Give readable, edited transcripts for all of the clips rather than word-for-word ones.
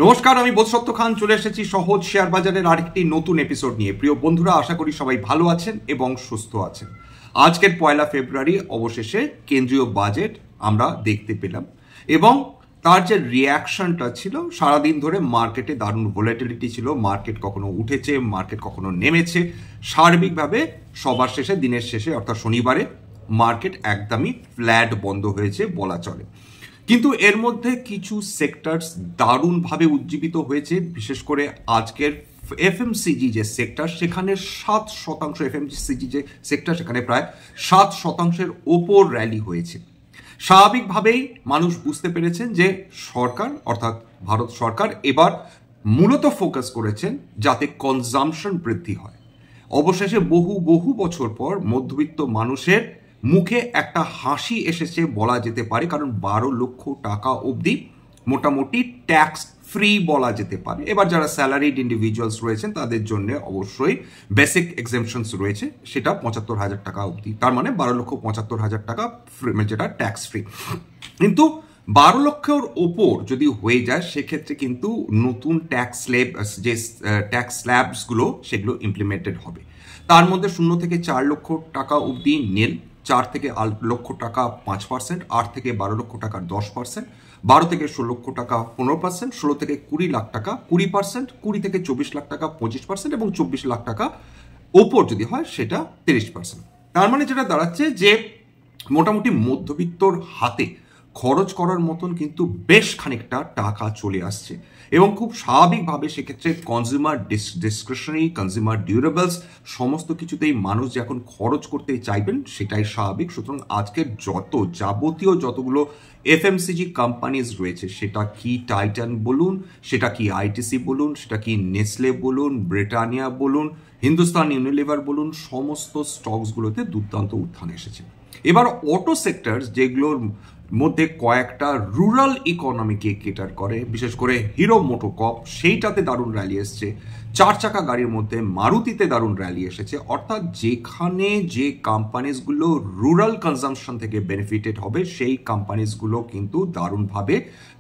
নমস্কার, আমি বোধসত্ত্ব খান চলে এসেছি সহজ শেয়ার বাজারের আরেকটি নতুন এপিসোড নিয়ে। প্রিয় বন্ধুরা, আশা করি সবাই ভালো আছেন এবং সুস্থ আছেন। আজকের 1 ফেব্রুয়ারি অবশেষে কেন্দ্রীয় বাজেট আমরা দেখতে পেলাম এবং তার যে রিয়াকশনটা ছিল, সারাদিন ধরে মার্কেটে দারুণ ভোলাটিলিটি ছিল। মার্কেট কখনো উঠেছে, মার্কেট কখনো নেমেছে। সার্বিকভাবে সবার শেষে, দিনের শেষে অর্থাৎ শনিবারে মার্কেট একদমই ফ্ল্যাট বন্ধ হয়েছে বলা চলে। কিন্তু এর মধ্যে কিছু সেক্টরস দারুণভাবে উজ্জীবিত হয়েছে। বিশেষ করে আজকের এফএমসিজি যে সেক্টর, সেখানে 7% এফএমসিজি যে সেক্টর, সেখানে প্রায় 7%-এর ওপর র্যালি হয়েছে। স্বাভাবিকভাবেই মানুষ বুঝতে পেরেছেন যে সরকার অর্থাৎ ভারত সরকার এবার মূলত ফোকাস করেছেন যাতে কনজাম্পশন বৃদ্ধি হয়। অবশেষে বহু বছর পর মধ্যবিত্ত মানুষের মুখে একটা হাসি এসেছে বলা যেতে পারে, কারণ 12 লক্ষ টাকা অবধি মোটামুটি ট্যাক্স ফ্রি বলা যেতে পারে। এবার যারা স্যালারিড ইন্ডিভিজুয়ালস রয়েছেন তাদের জন্য অবশ্যই বেসিক এক্সেমশনস রয়েছে, সেটা 75,000 টাকা অবধি। তার মানে 12,75,000 টাকা যেটা ট্যাক্স ফ্রি। কিন্তু 12 লক্ষের ওপর যদি হয়ে যায় সেক্ষেত্রে কিন্তু নতুন ট্যাক্স স্ল্যাব যে ট্যাক্স স্ল্যাবসগুলো সেগুলো ইমপ্লিমেন্টেড হবে। তার মধ্যে 0 থেকে 4 লক্ষ টাকা অবধি নীল, 4 থেকে 8 লক্ষ টাকা 5%, 8 থেকে 12 লক্ষ টাকা 10%, 12 থেকে 16 লক্ষ টাকা 15%, 16 থেকে 20 লাখ টাকা 20%, 20 থেকে 24 লাখ টাকা 25% এবং 24 লাখ টাকা ওপর যদি হয় সেটা 30%। তার মানে যেটা দাঁড়াচ্ছে যে মোটামুটি মধ্যবিত্তর হাতে খরচ করার মতন কিন্তু বেশ খানিকটা টাকা চলে আসছে এবং খুব স্বাভাবিকভাবে সেক্ষেত্রে কনজিউমার ডিসক্রিশনারি, কনজিউমার ডিউরেবলস সমস্ত কিছুতেই মানুষ যে এখন খরচ করতে চাইবেন সেটাই স্বাভাবিক। সুতরাং আজকের যাবতীয় যতগুলো এফএমসিজি কোম্পানিজ রয়েছে, সেটা কি টাইটান বলুন, সেটা কি আইটিসি বলুন, সেটা কি নেসলে বলুন, ব্রিটানিয়া বলুন, হিন্দুস্তান ইউনিলিভার বলুন, সমস্ত স্টকসগুলোতে দুর্দান্ত উত্থান এসেছে। এবার অটো সেক্টর যেগুলোর মধ্যে কয়েকটা রুরাল ইকোনমিকে কেটার করে, বিশেষ করে হিরো মোটোকর্প, সেইটাতে দারুণ র্যালি এসছে। 4 চাকা গাড়ির মধ্যে মারুতিতে দারুণ র্যালি এসেছে। অর্থাৎ যেখানে যে কোম্পানিজগুলো রুরাল কনজাম্পশন থেকে বেনিফিটেড হবে সেই কোম্পানিজগুলো কিন্তু দারুণভাবে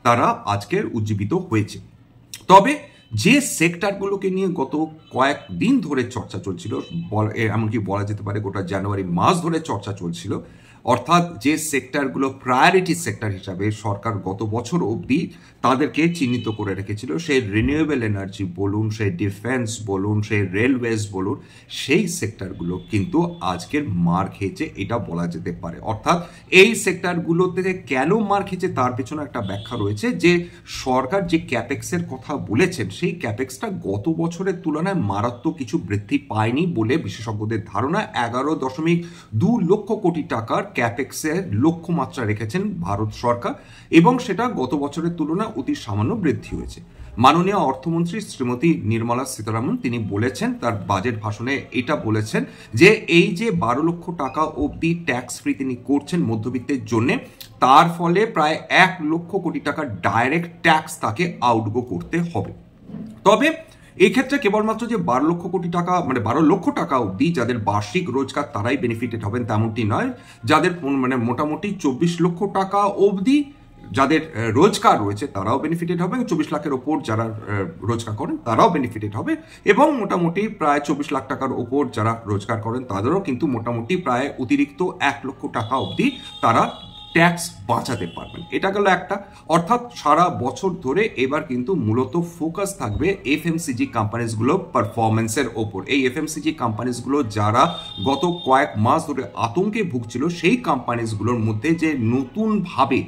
তারা আজকের উজ্জীবিত হয়েছে। তবে যে সেক্টরগুলোকে নিয়ে গত কয়েকদিন ধরে চর্চা চলছিল, এমনকি বলা যেতে পারে গোটা জানুয়ারি মাস ধরে চর্চা চলছিল, অর্থাৎ যে সেক্টরগুলো প্রায়োরিটি সেক্টর হিসাবে সরকার গত বছর অবধি তাদেরকে চিহ্নিত করে রেখেছিল, সেই রিনিউয়েবল এনার্জি বলুন, সেই ডিফেন্স বলুন, সেই রেলওয়েজ বলুন, সেই সেক্টরগুলো কিন্তু আজকের মার খেয়েছে এটা বলা যেতে পারে। অর্থাৎ এই সেক্টরগুলোতে কেন মার খেয়েছে তার পেছনে একটা ব্যাখ্যা রয়েছে যে সরকার যে ক্যাপেক্সের কথা বলেছেন সেই ক্যাপেক্সটা গত বছরের তুলনায় মারাত্মক কিছু বৃদ্ধি পায়নি বলে বিশেষজ্ঞদের ধারণা। 11.2 লক্ষ কোটি টাকার ক্যাপেক্সের লক্ষ্যমাত্রা রেখেছেন ভারত সরকার এবং সেটা গত বছরের তুলনায় অতি সামান্য বৃদ্ধি হয়েছে। মাননীয় অর্থমন্ত্রী শ্রীমতী নির্মলা সীতারামন তিনি বলেছেন, তার বাজেট ভাষণে এটা বলেছেন যে এই যে 12 লক্ষ টাকা অবধি ট্যাক্স ফ্রি তিনি করছেন মধ্যবিত্তের জন্য, তার ফলে প্রায় 1 লক্ষ কোটি টাকা ডাইরেক্ট ট্যাক্স তাকে আউটগো করতে হবে। তবে এই ক্ষেত্রে কেবলমাত্র যে 12 লক্ষ কোটি টাকা মানে 12 লক্ষ টাকা অবধি যাদের বার্ষিক রোজগার তারাই বেনিফিটেড হবেন তেমনটি নয়। যাদের মানে মোটামুটি 24 লক্ষ টাকা অবধি যাদের রোজগার রয়েছে তারাও বেনিফিটেড হবে, 24 লাখের ওপর যারা রোজগার করেন তারাও বেনিফিটেড হবে এবং মোটামুটি প্রায় 24 লাখ টাকার ওপর যারা রোজগার করেন তাদেরও কিন্তু মোটামুটি প্রায় অতিরিক্ত 1 লক্ষ টাকা অবধি তারা ট্যাক্স বাঁচাতে পারবেন। এটা গেল একটা। অর্থাৎ সারা বছর ধরে এবার কিন্তু মূলত ফোকাস থাকবে এফএমসিজি কোম্পানিজগুলোর পারফরমেন্সের ওপর। এই এফএমসিজি কোম্পানিজগুলো যারা গত কয়েক মাস ধরে আতঙ্কে ভুগছিল, সেই কোম্পানিজগুলোর মধ্যে যে নতুনভাবে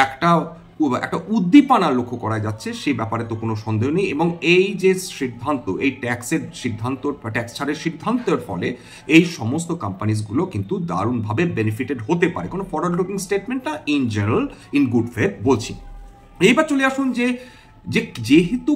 একটা উদ্দীপনা লক্ষ্য করা যাচ্ছে সেই ব্যাপারে তো কোনো সন্দেহ নেই। এবং এই যে সিদ্ধান্ত, এই ট্যাক্সের সিদ্ধান্ত, ট্যাক্স ছাড়ের সিদ্ধান্তের ফলে এই সমস্ত কোম্পানিজগুলো কিন্তু দারুণভাবে বেনিফিটেড হতে পারে। কোনো ফরওয়ার্ড লুকিং স্টেটমেন্ট না, in general in good faith বলছি। এইবার চলে আসুন যেহেতু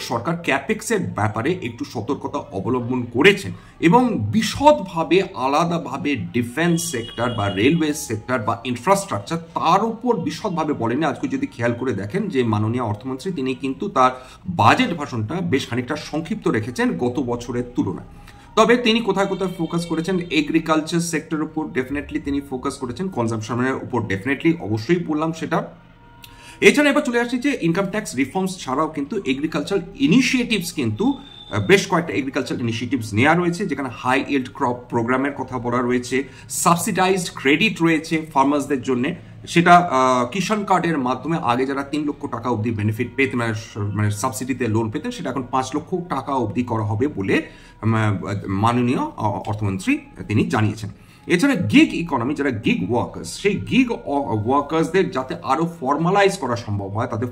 সরকার ক্যাপেক্সের ব্যাপারে একটু সতর্কতা অবলম্বন করেছেন এবং বিশদভাবে আলাদাভাবে ডিফেন্স সেক্টর বা রেলওয়ে সেক্টর বা ইনফ্রাস্ট্রাকচার তার উপর বিশদভাবে বলেনি। আজকে যদি খেয়াল করে দেখেন যে মাননীয় অর্থমন্ত্রী তিনি কিন্তু তার বাজেট ভাষণটা বেশ খানিকটা সংক্ষিপ্ত রেখেছেন গত বছরের তুলনায়। তবে তিনি কোথায় কোথায় ফোকাস করেছেন, এগ্রিকালচার সেক্টরের উপর ডেফিনেটলি তিনি ফোকাস করেছেন, কনজাম্পশনের উপর ডেফিনেটলি অবশ্যই বললাম সেটা। এছাড়া এবার চলে আসছি যে ইনকাম ট্যাক্স রিফর্মস ছাড়াও কিন্তু এগ্রিকালচার ইনিশিয়েটিভস কিন্তু বেশ কয়েকটা এগ্রিকালচার ইনিশিয়েটিভস নেওয়া রয়েছে, যেখানে হাই ইল্ড ক্রপ প্রোগ্রামের কথা বলা রয়েছে, সাবসিডাইজড ক্রেডিট রয়েছে ফার্মার্সদের জন্য, সেটা কিষাণ কার্ডের মাধ্যমে আগে যারা 3 লক্ষ টাকা অবধি বেনিফিট পেতেন, মানে সাবসিডিতে লোন পেতেন, সেটা এখন 5 লক্ষ টাকা অবধি করা হবে বলে মাননীয় অর্থমন্ত্রী তিনি জানিয়েছেন। এছাড়া গিগ ইকোনমি, যারা গিগ ওয়ার্কার্স, সেই গিগ ওয়ার্কার্সদের যাতে আরো ফর্মালাইজ করা সম্ভব হয়, তাদের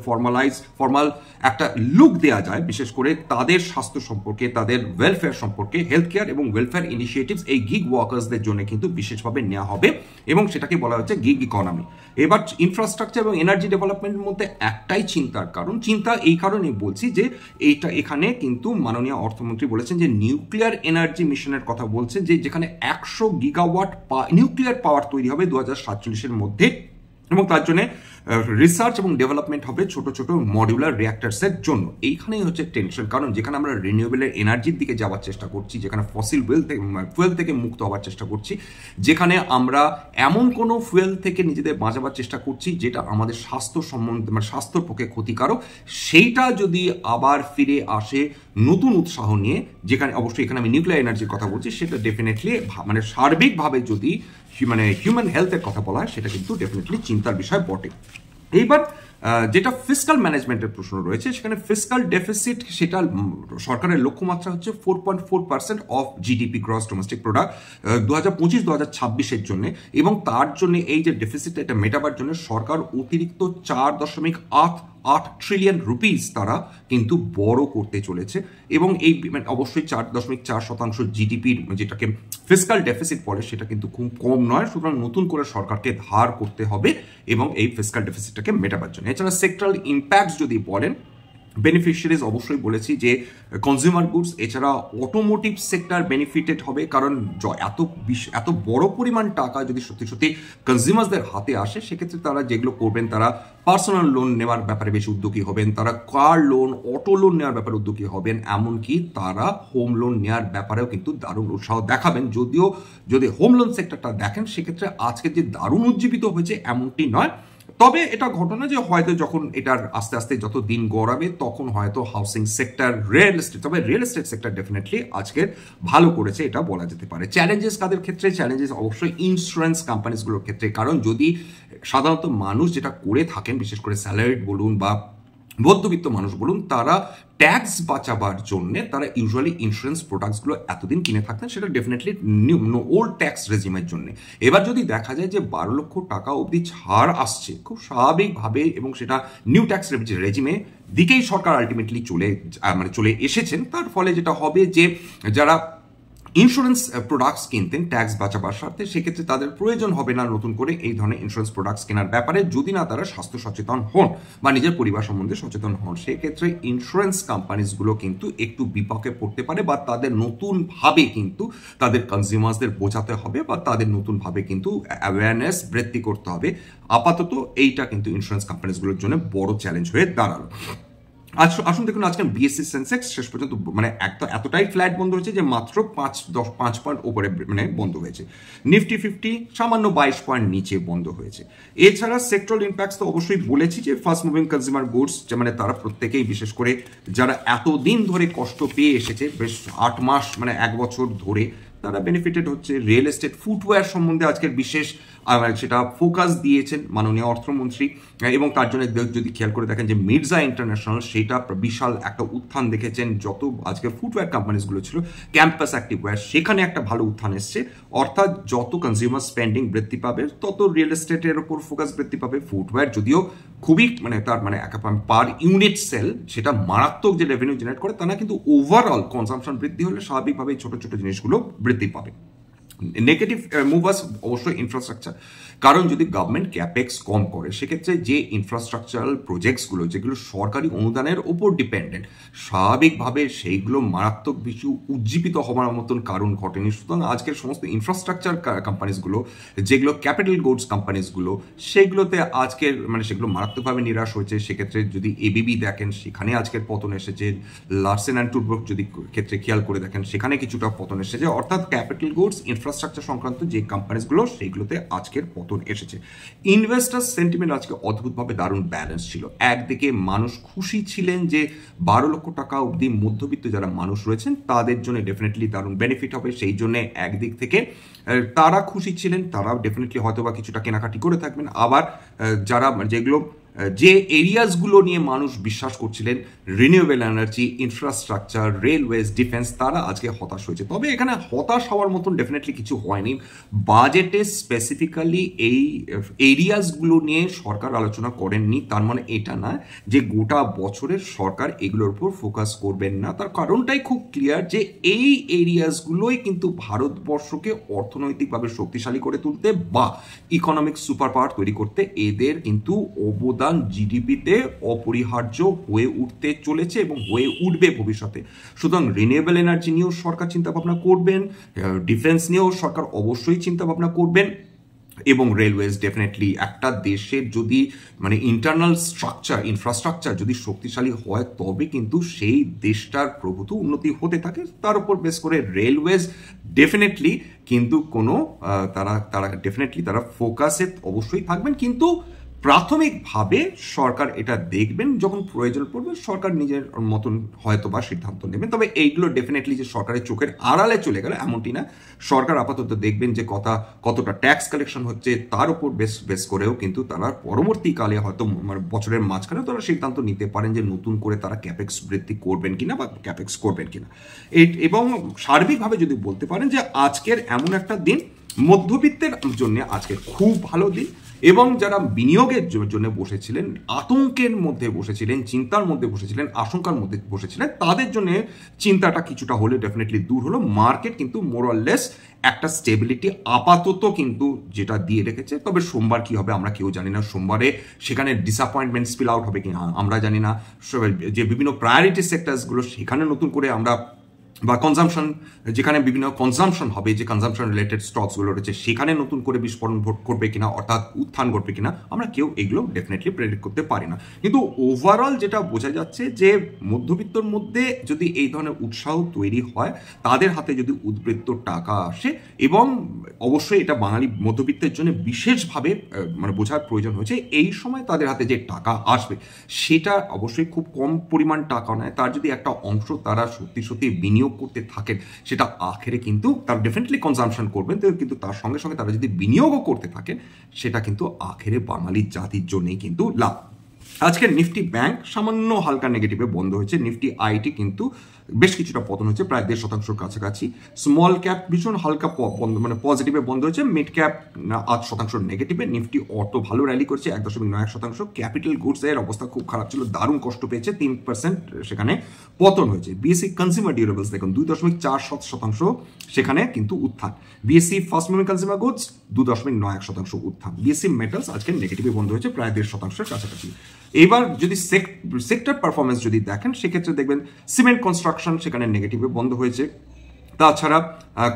ফর্মাল একটা লুক দেওয়া যায়, বিশেষ করে তাদের স্বাস্থ্য সম্পর্কে, তাদের ওয়েলফেয়ার সম্পর্কে, হেলথ কেয়ার এবং ওয়েলফেয়ার ইনিশিয়েটিভস এই গিগ ওয়ার্কার্সদের জন্য কিন্তু বিশেষভাবে নেওয়া হবে এবং সেটাকে বলা হচ্ছে গিগ ইকোনমি। এবার ইনফ্রাস্ট্রাকচার এবং এনার্জি ডেভেলপমেন্টের মধ্যে একটাই চিন্তার কারণ, চিন্তা এই কারণে বলছি যে এখানে কিন্তু মাননীয় অর্থমন্ত্রী বলেছেন যে নিউক্লিয়ার এনার্জি মিশনের কথা বলছে, যে যেখানে 100 গিগাওয়াট নিউক্লিয়ার পাওয়ার তৈরি হবে 2047-এর মধ্যে, এবং তার জন্য রিসার্চ এবং ডেভেলপমেন্ট হবে ছোট ছোট মডিউলার রিঅ্যাক্টরসের জন্য। এইখানেই হচ্ছে টেনশন, কারণ যেখানে আমরা রিনিউয়েবল এনার্জির দিকে যাওয়ার চেষ্টা করছি, যেখানে ফসিল ফুয়েল থেকে মুক্ত হওয়ার চেষ্টা করছি, যেখানে আমরা এমন কোনো ফুয়েল থেকে নিজেদের বাঁচাবার চেষ্টা করছি যেটা আমাদের স্বাস্থ্য সম্বন্ধে, মানে স্বাস্থ্যর পক্ষে ক্ষতিকারক, সেইটা যদি আবার ফিরে আসে নতুন উৎসাহ নিয়ে, যেখানে অবশ্যই এখানে আমি নিউক্লিয়ার এনার্জির কথা বলছি, সেটা ডেফিনেটলি মানে সার্বিকভাবে যদি মানে হিউম্যান হেলথের কথা বলা হয়, সেটা কিন্তু ডেফিনেটলি চিন্তার বিষয় বটে। এইবার যেটা ফিসকাল ম্যানেজমেন্টের প্রশ্ন রয়েছে, সেখানে ফিসকাল ডেফিসিট, সেটা সরকারের লক্ষ্যমাত্রা হচ্ছে 4.4% of GDP, gross domestic product 2025-2026-এর জন্য, এবং তার জন্য এই যে ডেফিসিট, এটা মেটাবার জন্য সরকার অতিরিক্ত 4.8 ট্রিলিয়ন রুপিস তারা কিন্তু বড় করতে চলেছে, এবং এই অবশ্যই 4.4% জিডিপির যেটাকে ফিসকাল ডেফিসিট বলে, সেটা কিন্তু খুব কম নয়। সুতরাং নতুন করে সরকারকে ধার করতে হবে এবং এই ফিসকাল ডেফিসিটটাকে মেটাবার জন্য। এছাড়া সেক্টরাল ইম্প্যাক্ট যদি বলেন, বেনিফিশিয়ারিজ অবশ্যই বলেছি যে কনজিউমার গুডস, এছাড়া অটোমোটিভ সেক্টর বেনিফিটেড হবে, কারণ এত বড় পরিমাণ টাকা যদি সত্যি সত্যি কনজিউমারদের হাতে আসে, সেক্ষেত্রে তারা যেগুলো করবেন, তারা পার্সোনাল লোন নেওয়ার ব্যাপারে বেশি উদ্যোগী হবেন, তারা কার লোন, অটো লোন নেওয়ার ব্যাপারে উদ্যোগী হবেন, এমনকি তারা হোম লোন নেওয়ার ব্যাপারেও কিন্তু দারুণ উৎসাহ দেখাবেন। যদিও যদি হোম লোন সেক্টরটা দেখেন, সেক্ষেত্রে আজকে যে দারুণ উজ্জীবিত হয়েছে এমনটি নয়, তবে এটা ঘটনা যে হয়তো যখন এটার আস্তে আস্তে যত দিন গড়াবে, তখন হয়তো হাউসিং সেক্টর, রিয়েল এস্টেট, তবে রিয়েল এস্টেট সেক্টর ডেফিনেটলি আজকের ভালো করেছে, এটা বলা যেতে পারে। চ্যালেঞ্জেস কাদের ক্ষেত্রে? চ্যালেঞ্জেস অবশ্যই ইন্স্যুরেন্স কোম্পানিজগুলোর ক্ষেত্রে, কারণ যদি সাধারণত মানুষ যেটা করে থাকেন, বিশেষ করে স্যালারিড বলুন বা মধ্যবিত্ত মানুষ বলুন, তারা ট্যাক্স বাঁচাবার জন্য তারা ইউজুয়ালি ইন্স্যুরেন্স প্রোডাক্টসগুলো এতদিন কিনে থাকতেন, সেটা ডেফিনেটলি ওল্ড ট্যাক্স রেজিমের জন্য। এবার যদি দেখা যায় যে 12 লক্ষ টাকা অবধি ছাড় আসছে খুব স্বাভাবিকভাবে, এবং সেটা নিউ ট্যাক্স রেজিমে দিকেই সরকার আলটিমেটলি চলে এসেছেন, তার ফলে যেটা হবে যে যারা ইন্স্যুরেন্স প্রোডাক্টস কিনতেন ট্যাক্স বাঁচাবার স্বার্থে, সেক্ষেত্রে তাদের প্রয়োজন হবে না নতুন করে এই ধরনের ইন্স্যুরেন্স প্রোডাক্টস কেনার ব্যাপারে, যদি না তারা স্বাস্থ্য সচেতন হন বা নিজের পরিবার সম্বন্ধে সচেতন হন। সেক্ষেত্রে ইন্স্যুরেন্স কোম্পানিজগুলো কিন্তু একটু বিপাকে পড়তে পারে, বা তাদের নতুনভাবে কিন্তু তাদের কনজিউমার্সদের বোঝাতে হবে, বা তাদের নতুনভাবে কিন্তু অ্যাওয়ারনেস বৃদ্ধি করতে হবে। আপাতত এইটা কিন্তু ইন্স্যুরেন্স কোম্পানিজগুলোর জন্য বড় চ্যালেঞ্জ হয়ে দাঁড়ালো। আসুন দেখুন, আজকে বিএসসি সেন্সেক্স শেষ পর্যন্ত মানে এতটাই ফ্ল্যাট বন্ধ হয়েছে যে মাত্র 5 পয়েন্ট ওপরে মানে বন্ধ হয়েছে। নিফটি 50 সামান্য 22 পয়েন্ট নিচে বন্ধ হয়েছে। এছাড়া সেক্টরাল ইম্প্যাক্টস তো অবশ্যই বলেছি যে ফাস্ট মুভিং কনজিউমার গুডস, মানে তারা প্রত্যেকেই, বিশেষ করে যারা এতদিন ধরে কষ্ট পেয়ে এসেছে, বেশ 8 মাস মানে 1 বছর ধরে, তারা বেনিফিটেড হচ্ছে। রিয়েল এস্টেট, ফুটওয়্যার সম্বন্ধে আজকের বিশেষ সেটা ফোকাস দিয়েছেন মাননীয় অর্থমন্ত্রী, এবং তার জন্য যদি খেয়াল করে দেখেন যে মির্জা ইন্টারন্যাশনাল, সেটা বিশাল একটা উত্থান দেখেছেন। যত আজকে ফুটওয়্যার কোম্পানিজগুলো ছিল, ক্যাম্পাস অ্যাক্টিভওয়্যার, সেখানে একটা ভালো উত্থান এসছে। অর্থাৎ যত কনজিউমার স্পেন্ডিং বৃদ্ধি পাবে, তত রিয়েল এস্টেটের উপর ফোকাস বৃদ্ধি পাবে। ফুটওয়্যার যদিও খুবই মানে তার মানে পার ইউনিট সেল সেটা মারাত্মক যে রেভিনিউ জেনারেট করে, তা না, কিন্তু ওভারঅল কনজাম্পশন বৃদ্ধি হলে স্বাভাবিকভাবে ছোট ছোট জিনিসগুলো বৃদ্ধি পাবে। নেগেটিভ মুভার্স অবশ্যই ইনফ্রাস্ট্রাকচার, কারণ যদি গভর্নমেন্ট ক্যাপেক্স কম করে, সেক্ষেত্রে যে ইনফ্রাস্ট্রাকচারাল প্রজেক্টসগুলো যেগুলো সরকারি অনুদানের ওপর ডিপেন্ডেন্ট, স্বাভাবিকভাবে সেইগুলো মারাত্মক বেশি উজ্জীবিত হওয়ার মতন কারণ ঘটেনি। সুতরাং আজকের সমস্ত ইনফ্রাস্ট্রাকচার কোম্পানিজগুলো, যেগুলো ক্যাপিটাল গুডস কোম্পানিজগুলো, সেগুলোতে আজকের মানে সেগুলো মারাত্মকভাবে নিরাশ হয়েছে। সেক্ষেত্রে যদি এবিবি দেখেন, সেখানে আজকের পতন এসেছে। লার্সেন অ্যান্ড টুব্রো যদি ক্ষেত্রে খেয়াল করে দেখেন, সেখানে কিছুটা পতন এসেছে। অর্থাৎ ক্যাপিটাল গুডস, ইনফ্রাস্ট্রাকচার ইনফ্রাস্ট্রাকচার সংক্রান্ত যে কোম্পানিগুলো সেইগুলোতে আজকের পতন এসেছে। ইনভেস্টার সেন্টিমেন্ট আজকে অদ্ভুতভাবে দারুণ ব্যালেন্স ছিল। একদিকে মানুষ খুশি ছিলেন যে 12 লক্ষ টাকা অবধি মধ্যবিত্ত যারা মানুষ রয়েছেন তাদের জন্য ডেফিনেটলি দারুণ বেনিফিট হবে, সেই জন্য একদিক থেকে তারা খুশি ছিলেন, তারা ডেফিনেটলি হয়তো বা কিছুটা কেনাকাটি করে থাকবেন। আবার যারা যেগুলো যে এরিয়াসগুলো নিয়ে মানুষ বিশ্বাস করছিলেন, renewable energy, infrastructure, railways, defence, তারা আজকে হতাশ হয়েছে। তবে এখানে হতাশ হওয়ার মতন ডেফিনেটলি কিছু হয়নি। বাজেটে স্পেসিফিক্যালি এই এরিয়াসগুলো নিয়ে সরকার আলোচনা করেননি, তার মানে এটা না যে গোটা বছরের সরকার এগুলোর উপর ফোকাস করবেন না। তার কারণটাই খুব ক্লিয়ার যে এই এরিয়াসগুলোই কিন্তু ভারতবর্ষকে অর্থনৈতিকভাবে শক্তিশালী করে তুলতে বা ইকোনমিক সুপার পাওয়ার তৈরি করতে এদের কিন্তু অবদান জিডিপিতে অপরিহার্য হয়ে উঠতে চলেছে এবং হয়ে উঠবে ভবিষ্যতে। সুতরাং রিনিউয়েবল এনার্জি নিয়েও সরকার চিন্তা ভাবনা করবেন, ডিফেন্স নিয়েও সরকার অবশ্যই চিন্তা ভাবনা করবেন, এবং রেলওয়েজ ডেফিনেটলি একটা দেশের যদি মানে ইন্টারনাল স্ট্রাকচার, ইনফ্রাস্ট্রাকচার যদি শক্তিশালী হয় তবে কিন্তু সেই দেশটার প্রভূত উন্নতি হতে থাকে। তার উপর বেস করে রেলওয়েজ ডেফিনেটলি কিন্তু কোনো তারা ডেফিনেটলি তারা ফোকাসে অবশ্যই থাকবেন, কিন্তু প্রাথমিকভাবে সরকার এটা দেখবেন, যখন প্রয়োজন পড়বে সরকার নিজের মতন হয়তো বা সিদ্ধান্ত নেবেন। তবে এইগুলো ডেফিনেটলি যে সরকারের চোখের আড়ালে চলে গেল এমনটি না। সরকার আপাতত দেখবেন যে কতটা ট্যাক্স কালেকশন হচ্ছে তার উপর বেস করেও কিন্তু তারা পরবর্তীকালে হয়তো বছরের মাঝখানে তারা সিদ্ধান্ত নিতে পারেন যে নতুন করে তারা ক্যাপেক্স বৃদ্ধি করবেন কিনা বা ক্যাপেক্স করবেন কিনা। এবং সার্বিকভাবে যদি বলতে পারেন যে আজকের এমন একটা দিন মধ্যবিত্তের জন্য আজকের খুব ভালো দিন, এবং যারা বিনিয়োগের জন্য বসেছিলেন, আতঙ্কের মধ্যে বসেছিলেন, চিন্তার মধ্যে বসেছিলেন, আশঙ্কার মধ্যে বসেছিলেন, তাদের জন্য চিন্তাটা কিছুটা হলে ডেফিনেটলি দূর হলো। মার্কেট কিন্তু মোরাললেস একটা স্টেবিলিটি আপাতত কিন্তু যেটা দিয়ে রেখেছে। তবে সোমবার কি হবে আমরা কেউ জানি না, সোমবারে সেখানে ডিসঅ্যাপয়েন্টমেন্ট স্পিল আউট হবে কিনা আমরা জানি না। যে বিভিন্ন প্রায়োরিটি সেক্টরসগুলো সেখানে নতুন করে আমরা বা কনজামশন, যেখানে বিভিন্ন কনজামশন হবে, যে কনজামশন রিলেটেড স্টকসগুলো রয়েছে সেখানে নতুন করে বিস্ফোরণ করবে কিনা, অর্থাৎ উত্থান ঘটবে কিনা, আমরা কেউ এগুলো ডেফিনেটলি প্রেডিক্ট করতে পারি না। কিন্তু ওভারঅল যেটা বোঝা যাচ্ছে যে মধ্যবিত্তর মধ্যে যদি এই ধরনের উৎসাহ তৈরি হয়, তাদের হাতে যদি উদ্বৃত্ত টাকা আসে, এবং অবশ্যই এটা বাঙালি মধ্যবিত্তের জন্য বিশেষভাবে মানে বোঝার প্রয়োজন হয়েছে, এই সময় তাদের হাতে যে টাকা আসবে সেটা অবশ্যই খুব কম পরিমাণ টাকা নয়, তার যদি একটা অংশ তারা সত্যি সত্যি বিনিয়োগ করতে থাকেন সেটা আখেরে কিন্তু তারা ডেফিনেটলি কনজামশন করবেন, কিন্তু তার সঙ্গে সঙ্গে তারা যদি বিনিয়োগও করতে থাকেন সেটা কিন্তু আখেরে বাঙালি জাতির জন্যই কিন্তু লাভ। আজকের নিফটি ব্যাংক সামান্য হালকা নেগেটিভে বন্ধ হয়েছে। নিফটি আইটি কিন্তু বেশ কিছুটা পতন হয়েছে, প্রায় 1.5% কাছাকাছি। স্মল ক্যাপ ভীষণ হালকা মানে পজিটিভে বন্ধ হয়েছে, মিড ক্যাপ 8% নেগেটিভে। নিফটি অটো ভালো র্যালি করছে 1.91%। ক্যাপিটাল গুডস এর অবস্থা খুব খারাপ ছিল, দারুণ কষ্ট পেয়েছে, 3% সেখানে পতন হয়েছে। বিএসসি কনজিউমার ডিউরেবলস দেখুন 2.4% সেখানে কিন্তু উত্থান। BSc fast moving consumer goods 2.91% উত্থান। বিএসসি মেটালস আজকে নেগেটিভে বন্ধ হয়েছে প্রায় 1.5%-এর কাছাকাছি। এবার যদি সেক্টর পারফরমেন্স যদি দেখেন সেক্ষেত্রে দেখবেন সিমেন্ট কনস্ট্রাকশন সেখানে নেগেটিভে বন্ধ হয়েছে, তাছাড়া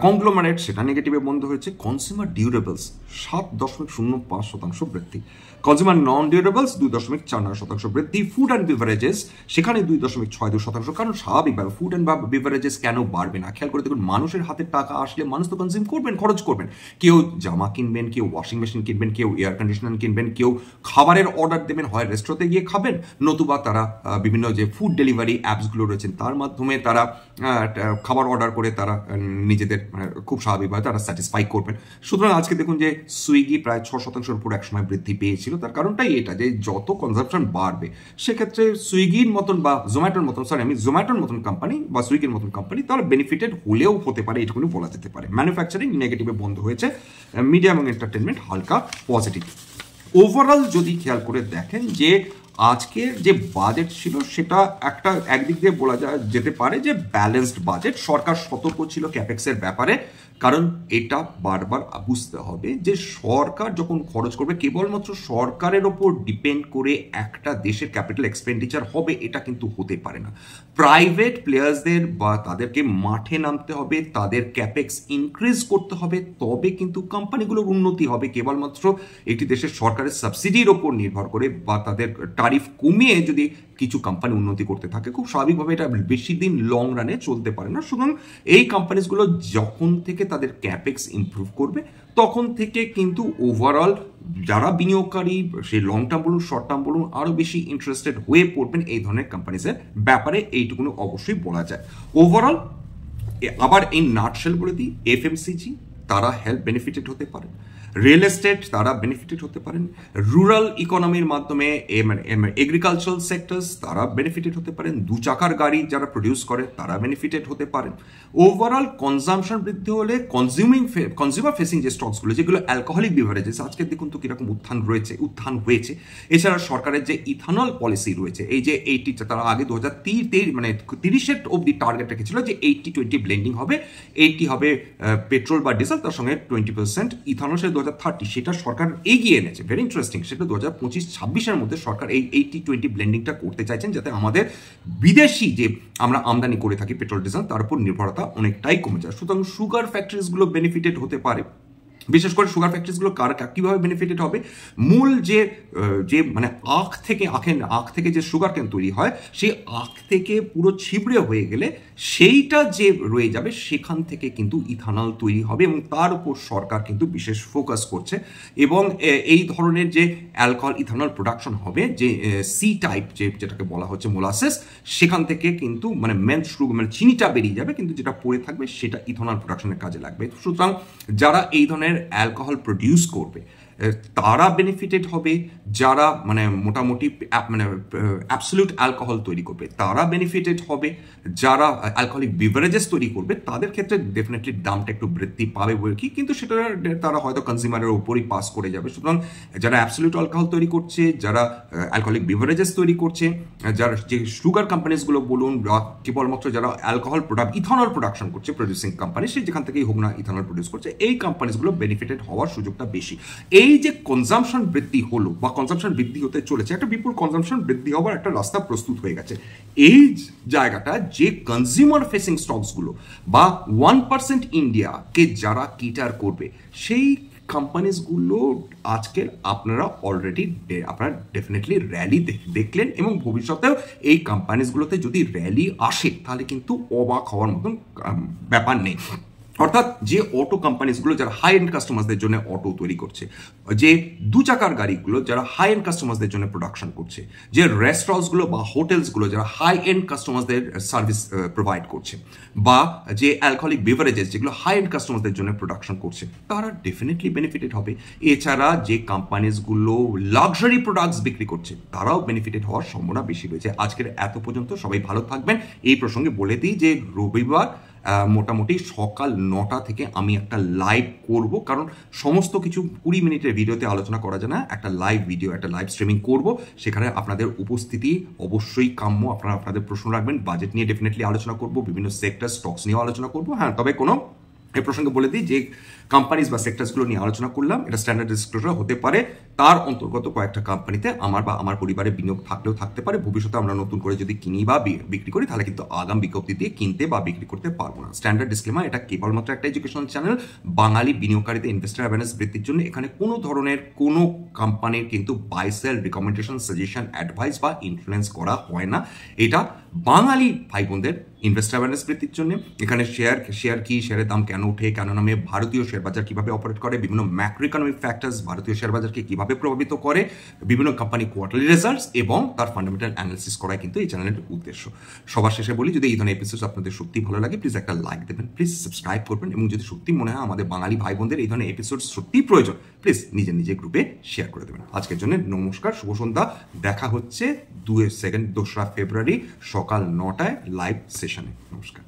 কংগ্লোমারেট সেটা নেগেটিভে বন্ধ হয়েছে। কনজিউমার ডিউরেবলস 7.05% বৃদ্ধি, কনজিউমার নন ডিউরেবলস 2.49% বৃদ্ধি। ফুড অ্যান্ড বিভারেজেস সেখানে 2.62%, কারণ স্বাভাবিকভাবে ফুড অ্যান্ড বিভারেজেস কেন বাড়বে না, খেয়াল করে দেখুন মানুষের হাতে টাকা আসলে মানুষ তো কনজিউম করবেন, খরচ করবেন। কেউ জামা কিনবেন, কেউ ওয়াশিং মেশিন কিনবেন, কেউ এয়ার কন্ডিশনার কিনবেন, কেউ খাবারের অর্ডার দেবেন, হয় রেস্টুরেন্টে গিয়ে খাবেন, নতুবা তারা বিভিন্ন যে ফুড ডেলিভারি অ্যাপসগুলো রয়েছেন তার মাধ্যমে তারা খাবার অর্ডার করে তারা নিজেদের খুব স্বাভাবিকভাবে তারা স্যাটিসফাই করবেন। সুতরাং আজকে দেখুন যে সুইগি প্রায় 6%-এর উপর একসময় বৃদ্ধি পেয়েছিল। তার কারণটাই এটা যে যত কনজাম্পশন বাড়বে সেক্ষেত্রে সুইগির মতন বা জোম্যাটোর মতন, জোম্যাটোর মতন কোম্পানি বা সুইগির মতন কোম্পানি তারা বেনিফিটেড হলেও হতে পারে, এটুকুনি বলা যেতে পারে। ম্যানুফ্যাকচারিং নেগেটিভে বন্ধ হয়েছে, মিডিয়া এবং এন্টারটেনমেন্ট হালকা পজিটিভ। ওভারঅল যদি খেয়াল করে দেখেন যে আজকের যে বাজেট ছিল সেটা একদিক দিয়ে বলা যেতে পারে যে ব্যালেন্সড বাজেট। সরকার সতর্ক ছিল ক্যাপেক্সের ব্যাপারে, কারণ এটা বারবার বুঝতে হবে যে সরকার যখন খরচ করবে কেবলমাত্র সরকারের ওপর ডিপেন্ড করে একটা দেশের ক্যাপিটাল এক্সপেন্ডিচার হবে এটা কিন্তু হতে পারে না। প্রাইভেট প্লেয়ার্সদের বা তাদেরকে মাঠে নামতে হবে, তাদের ক্যাপেক্স ইনক্রিজ করতে হবে, তবে কিন্তু কোম্পানিগুলোর উন্নতি হবে। কেবলমাত্র একটি দেশের সরকারের সাবসিডির ওপর নির্ভর করে বা তাদের ট্যারিফ কমিয়ে যদি কিছু কোম্পানি উন্নতি করতে থাকে খুব স্বাভাবিকভাবে এটা বেশি দিন লং রানে চলতে পারে না। সুতরাং এই কোম্পানিগুলো যখন থেকে তাদের ক্যাপেক্স ইমপ্রুভ করবে, তখন থেকে কিন্তু ওভারঅল যারা বিনিয়োগকারী সেই লং টার্ম বলুন শর্ট টার্ম বলুন আরও বেশি ইন্টারেস্টেড হয়ে পড়বেন এই ধরনের কোম্পানিজের ব্যাপারে, এইটুকুনো অবশ্যই বলা যায়। ওভারঅল আবার এই নাটশেল বলে দিই, এফএমসিজি তারা হেল্প বেনিফিটেড হতে পারেন, রিয়েল এস্টেট তারা বেনিফিটেড হতে পারেন, রুরাল ইকোনমির মাধ্যমে এগ্রিকালচারাল সেক্টরস তারা বেনিফিটেড হতে পারেন, দু চাকার গাড়ি যারা প্রডিউস করে তারা বেনিফিটেড হতে পারেন। ওভারঅল কনজামশন বৃদ্ধি হলে কনজিউমার ফেসিং যে স্টকসগুলো যেগুলো অ্যালকোহলিক বিভারেজেস, আজকে দেখুন তো কিরকম উত্থান হয়েছে। এছাড়া সরকারের যে ইথানল পলিসি রয়েছে, এই যে 80 তারা আগে 2030 অব্দি টার্গেট রেখেছিল যে 80-20 ব্লেন্ডিং হবে, 80 হবে পেট্রোল বা ডিজেল, তার সঙ্গে 20% ইথানল, সে 2030 সেটা সরকার এগিয়ে এনেছে। ভেরি ইন্টারেস্টিং, সেটা 2025-26-এর মধ্যে সরকার এই 80-20 ব্লেন্ডিংটা করতে চাইছেন, যাতে আমাদের বিদেশি যে আমরা আমদানি করে থাকি পেট্রোল ডিজেল তার উপর নির্ভরতা অনেকটাই কমে যায়। সুতরাং সুগার ফ্যাক্টরিজগুলো বেনিফিটেড হতে পারে। বিশেষ করে সুগার ফ্যাক্টরিজগুলো কীভাবে বেনিফিটেড হবে, মূল যে মানে আখ থেকে যে সুগার কেন তৈরি হয়, সেই আখ থেকে পুরো ছিবড়ে হয়ে গেলে সেইটা যে রয়ে যাবে সেখান থেকে কিন্তু ইথানল তৈরি হবে, এবং তার উপর সরকার কিন্তু বিশেষ ফোকাস করছে। এবং এই ধরনের যে অ্যালকোহল ইথানল প্রোডাকশন হবে, যে সি টাইপ যেটাকে বলা হচ্ছে মোলাসেস, সেখান থেকে কিন্তু মানে মানে চিনিটা বেরিয়ে যাবে, কিন্তু যেটা পড়ে থাকবে সেটা ইথানল প্রোডাকশনের কাজে লাগবে। সুতরাং যারা এই ধরনের অ্যালকোহল প্রডিউস করবে তারা বেনিফিটেড হবে, যারা মানে মোটামুটি মানে অ্যাবসলিউট অ্যালকোহল তৈরি করবে তারা বেনিফিটেড হবে, যারা অ্যালকোহলিক বিভারেজেস তৈরি করবে তাদের ক্ষেত্রে ডেফিনেটলি দামটা একটু বৃদ্ধি পাবে বলে কি, কিন্তু সেটা তারা হয়তো কনজিউমারের উপরই পাস করে যাবে। সুতরাং যারা অ্যাবসলিউট অ্যালকোহল তৈরি করছে, যারা অ্যালকোহলিক বিভারেজেস তৈরি করছে, যারা যে সুগার কোম্পানিজগুলো বলুন বা কেবলমাত্র যারা অ্যালকোহল ইথানল প্রোডাকশন করছে, প্রডিউসিং কোম্পানি, সে যেখান থেকেই হোক না ইথানল প্রডিউস করছে, এই কোম্পানিজগুলো বেনিফিটেড হওয়ার সুযোগটা বেশি। এই যে কনজাম্পশন বৃদ্ধি হলো বা কনজাম্পশন বৃদ্ধি হতে চলেছে, একটা বিপুল কনজাম্পশন বৃদ্ধি হওয়ার একটা রাস্তা প্রস্তুত হয়ে গেছে। এই জায়গাটা যে কনজিউমার ফেসিং স্টকসগুলো বা 1% ইন্ডিয়াকে যারা কিটার করবে, সেই কোম্পানিজগুলো আজকে আপনারা ডেফিনেটলি র্যালি দেখলেন, এবং ভবিষ্যতেও এই কোম্পানিজগুলোতে যদি র্যালি আসে তাহলে কিন্তু অবাক হওয়ার মতন ব্যাপার নেই। অর্থাৎ যে অটো কোম্পানিজগুলো যারা হাই এন্ড কাস্টমারদের জন্য অটো তৈরি করছে, যে দু চাকার গাড়িগুলো যারা হাই এন্ড কাস্টমারদের জন্য প্রোডাকশন করছে, যে রেস্টুরেন্টসগুলো বা হোটেলসগুলো যারা হাই এন্ড কাস্টমারদের সার্ভিস প্রোভাইড করছে, বা যে অ্যালকোহলিক বেভারেজেস যেগুলো হাই এন্ড কাস্টমারদের জন্য প্রোডাকশন করছে, তারা ডেফিনেটলি বেনিফিটেড হবে। এছাড়া যে কোম্পানিজগুলো লাক্সারি প্রোডাক্টস বিক্রি করছে তারাও বেনিফিটেড হওয়ার সম্ভাবনা বেশি রয়েছে। আজকের এত পর্যন্ত, সবাই ভালো থাকবেন। এই প্রসঙ্গে বলে দিই যে রবিবার মোটামুটি সকাল 9টা থেকে আমি একটা লাইভ করব, কারণ সমস্ত কিছু 20 মিনিটের ভিডিওতে আলোচনা করা যায় না, একটা লাইভ ভিডিও, একটা লাইভ স্ট্রিমিং করব, সেখানে আপনাদের উপস্থিতি অবশ্যই কাম্য। আপনারা আপনাদের প্রশ্ন রাখবেন, বাজেট নিয়ে ডেফিনেটলি আলোচনা করব, বিভিন্ন সেক্টর স্টকস নিয়েও আলোচনা করব। হ্যাঁ, তবে এই প্রসঙ্গে বলে দিই যে কোম্পানিজ বা সেক্টরসগুলো নিয়ে আলোচনা করলাম, এটা স্ট্যান্ডার্ড ডিসক্লোজার হতে পারে, তার অন্তর্গত কয়েকটা কোম্পানিতে আমার বা আমার পরিবারের বিনিয়োগ থাকলেও থাকতে পারে। ভবিষ্যতে আমরা নতুন করে যদি কিনি বা বিক্রি করি তাহলে কিন্তু আগাম বিজ্ঞপ্তি দিয়ে কিনতে বা বিক্রি করতে পারবো না। স্ট্যান্ডার্ড ডিসক্লেমার, এটা কেবলমাত্র একটা এডুকেশনাল চ্যানেল, বাঙালি বিনিয়োগকারীদের ইনভেস্টার অ্যাওয়ারনেস বৃদ্ধির জন্য। এখানে কোনো ধরনের কোনো কোম্পানির কিন্তু by sell recommendation, suggestion, advice বা ইনফ্লুয়েন্স করা হয় না। এটা বাঙালি ভাই বোনদের ইনভেস্টার অ্যাওয়ারনেস বৃদ্ধির জন্য। এখানে শেয়ার কি, শেয়ারের দাম কেন ওঠে, কেন নামে, ভারতীয় শেয়ার বাজার কিভাবে অপারেট করে, বিভিন্ন ম্যাক্রো ইকোনমিক ফ্যাক্টরস ভারতীয় শেয়ার বাজারকে কিভাবে প্রভাবিত করে, বিভিন্ন কোম্পানি কোয়ার্টারলি রেজাল্টস এবং তার ফান্ডামেন্টাল অ্যানালিসিস করাই কিন্তু এই চ্যানেলের উদ্দেশ্য। সবার শেষে বলি, যদি এই ধরনের এপিসোড আপনাদের সত্যি ভালো লাগে, প্লিজ একটা লাইক দেবেন, প্লিজ সাবস্ক্রাইব করবেন, এবং যদি সত্যি মনে হয় আমাদের বাঙালি ভাই বোনদের এই ধরনের এপিসোড সত্যিই প্রয়োজন, প্লিজ নিজের গ্রুপে শেয়ার করে দেবেন। আজকের জন্য নমস্কার, শুভ সন্ধ্যা। দেখা হচ্ছে 2রা ফেব্রুয়ারি সকাল 9টায় লাইভ সেশনে। নমস্কার।